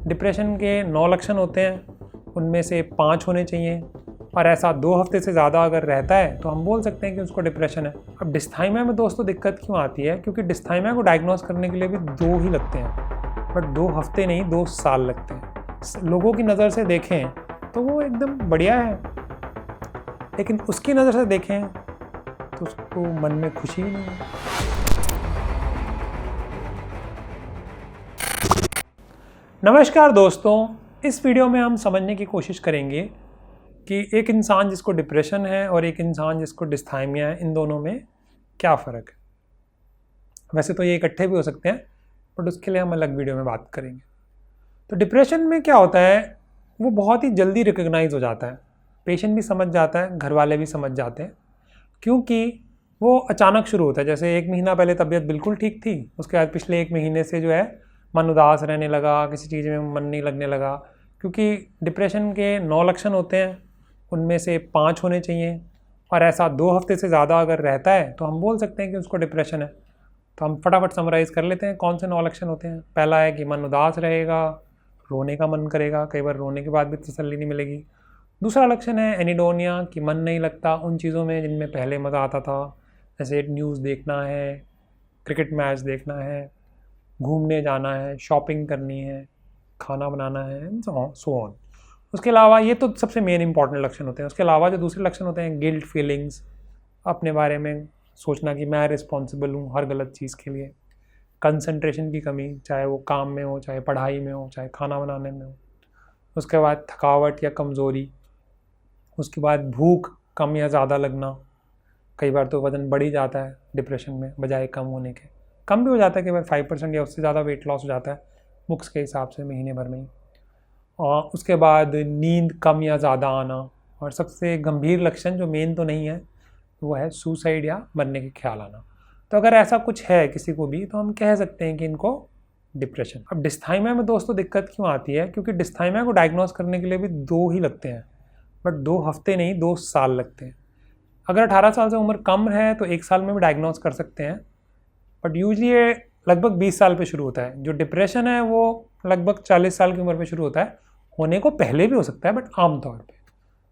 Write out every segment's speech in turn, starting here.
Depression के 9 लक्षण होते हैं, उनमें से 5 होने चाहिए और ऐसा 2 हफ्ते से ज़्यादा अगर रहता है तो हम बोल सकते हैं कि उसको डिप्रेशन है। अब डिस्थाइमिया में दोस्तों दिक्कत क्यों आती है? क्योंकि डिस्थाइमिया को डायग्नोस करने के लिए भी 2 ही लगते हैं, बट 2 हफ्ते नहीं 2 साल लगते हैं। लोगों की नज़र से देखें तो वो एकदम बढ़िया है, लेकिन उसकी नज़र से देखें तो उसको मन में खुशी ही नहीं है। नमस्कार दोस्तों, इस वीडियो में हम समझने की कोशिश करेंगे कि एक इंसान जिसको डिप्रेशन है और एक इंसान जिसको डिस्थाइमिया है, इन दोनों में क्या फ़र्क है। वैसे तो ये इकट्ठे भी हो सकते हैं, बट उसके लिए हम अलग वीडियो में बात करेंगे। तो डिप्रेशन में क्या होता है, वो बहुत ही जल्दी रिकग्नाइज हो जाता है, पेशेंट भी समझ जाता है, घर वाले भी समझ जाते हैं, क्योंकि वो अचानक शुरू होता है। जैसे 1 महीना पहले तबीयत बिल्कुल ठीक थी, उसके बाद पिछले 1 महीने से जो है मन उदास रहने लगा, किसी चीज़ में मन नहीं लगने लगा। क्योंकि डिप्रेशन के 9 लक्षण होते हैं, उनमें से 5 होने चाहिए और ऐसा 2 हफ्ते से ज़्यादा अगर रहता है तो हम बोल सकते हैं कि उसको डिप्रेशन है। तो हम फटाफट समराइज़ कर लेते हैं कौन से 9 लक्षण होते हैं। पहला है कि मन उदास रहेगा, रोने का मन करेगा, कई बार रोने के बाद भी तसल्ली नहीं मिलेगी। दूसरा लक्षण है एनीडोनिया, कि मन नहीं लगता उन चीज़ों में जिनमें पहले मज़ा आता था, जैसे न्यूज़ देखना है, क्रिकेट मैच देखना है, घूमने जाना है, शॉपिंग करनी है, खाना बनाना है, एंड सो ऑन। उसके अलावा ये तो सबसे मेन इंपॉर्टेंट लक्षण होते हैं। उसके अलावा जो दूसरे लक्षण होते हैं, गिल्ट फीलिंग्स, अपने बारे में सोचना कि मैं रिस्पॉन्सिबल हूँ हर गलत चीज़ के लिए, कंसंट्रेशन की कमी, चाहे वो काम में हो, चाहे पढ़ाई में हो, चाहे खाना बनाने में हो। उसके बाद थकावट या कमज़ोरी, उसके बाद भूख कम या ज़्यादा लगना, कई बार तो वज़न बढ़ ही जाता है डिप्रेशन में बजाय कम होने के, कम भी हो जाता है, कई बार 5% या उससे ज़्यादा वेट लॉस हो जाता है बुक्स के हिसाब से महीने भर में ही। और उसके बाद नींद कम या ज़्यादा आना, और सबसे गंभीर लक्षण जो मेन तो नहीं है वो है सुसाइड या मरने के ख्याल आना। तो अगर ऐसा कुछ है किसी को भी तो हम कह सकते हैं कि इनको डिप्रेशन। अब डिस्थाइमिया में दोस्तों दिक्कत क्यों आती है? क्योंकि डिस्थाइमिया को डायग्नोस करने के लिए भी 2 ही लगते हैं, बट 2 हफ्ते नहीं 2 साल लगते हैं। अगर 18 साल से उम्र कम है तो 1 साल में भी डायग्नोस कर सकते हैं, बट यूजली ये लगभग 20 साल पे शुरू होता है। जो डिप्रेशन है वो लगभग 40 साल की उम्र पे शुरू होता है, होने को पहले भी हो सकता है बट आमतौर पे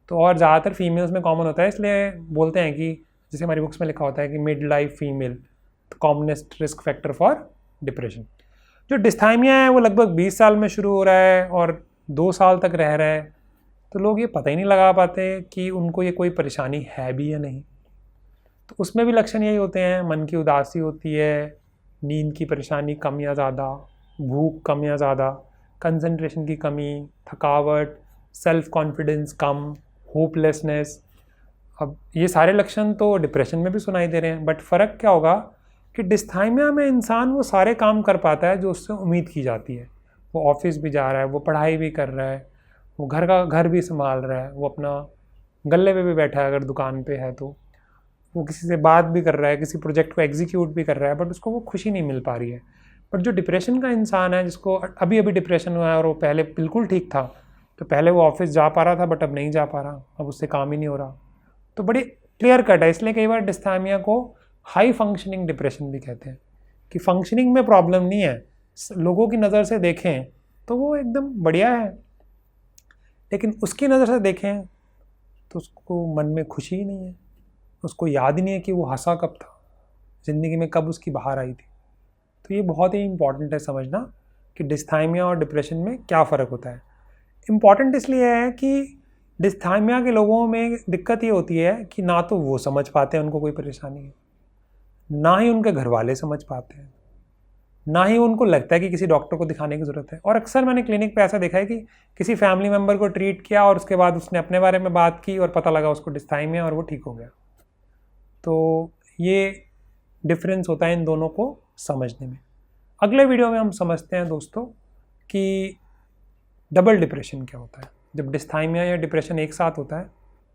तो, और ज़्यादातर फीमेल्स में कॉमन होता है। इसलिए बोलते हैं कि जैसे हमारी बुक्स में लिखा होता है कि mid life female the commonest risk factor for depression. जो डिस्थाइमिया है वो लगभग 20 साल में शुरू हो रहा है और 2 साल तक रह रहा है, तो लोग ये पता ही नहीं लगा पाते कि उनको ये कोई परेशानी है भी या नहीं। तो उसमें भी लक्षण यही होते हैं, मन की उदासी होती है, नींद की परेशानी कम या ज़्यादा, भूख कम या ज़्यादा, कंसंट्रेशन की कमी, थकावट, सेल्फ कॉन्फिडेंस कम, होपलेसनेस। अब ये सारे लक्षण तो डिप्रेशन में भी सुनाई दे रहे हैं, बट फ़र्क क्या होगा कि डिस्थाइमिया में इंसान वो सारे काम कर पाता है जो उससे उम्मीद की जाती है। वो ऑफिस भी जा रहा है, वो पढ़ाई भी कर रहा है, वो घर भी संभाल रहा है, वो अपना गल्ले पे भी बैठा है अगर दुकान पे है तो, वो किसी से बात भी कर रहा है, किसी प्रोजेक्ट को एग्जीक्यूट भी कर रहा है, बट उसको वो खुशी नहीं मिल पा रही है। बट जो डिप्रेशन का इंसान है, जिसको अभी अभी डिप्रेशन हुआ है और वो पहले बिल्कुल ठीक था, तो पहले वो ऑफिस जा पा रहा था बट अब नहीं जा पा रहा, अब उससे काम ही नहीं हो रहा, तो बड़ी क्लियर कट है। इसलिए कई बार डिस्थाइमिया को हाई फंक्शनिंग डिप्रेशन भी कहते हैं, कि फंक्शनिंग में प्रॉब्लम नहीं है, लोगों की नज़र से देखें तो वो एकदम बढ़िया है, लेकिन उसकी नज़र से देखें तो उसको मन में खुशी ही नहीं है, उसको याद ही नहीं है कि वो हंसा कब था, ज़िंदगी में कब उसकी बाहर आई थी। तो ये बहुत ही इम्पॉर्टेंट है समझना कि डिस्थाइमिया और डिप्रेशन में क्या फ़र्क होता है। इम्पॉर्टेंट इसलिए है कि डिस्थाइमिया के लोगों में दिक्कत ये होती है कि ना तो वो समझ पाते हैं उनको कोई परेशानी है, ना ही उनके घर वाले समझ पाते हैं, ना ही उनको लगता है कि किसी डॉक्टर को दिखाने की ज़रूरत है। और अक्सर मैंने क्लिनिक पे ऐसा देखा है कि किसी फैमिली मेम्बर को ट्रीट किया और उसके बाद उसने अपने बारे में बात की और पता लगा उसको डिस्थाइमिया और वो ठीक हो गया। तो ये डिफरेंस होता है इन दोनों को समझने में। अगले वीडियो में हम समझते हैं दोस्तों कि डबल डिप्रेशन क्या होता है, जब डिस्थाइमिया या डिप्रेशन एक साथ होता है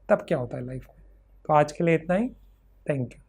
तब क्या होता है लाइफ में। तो आज के लिए इतना ही, थैंक यू।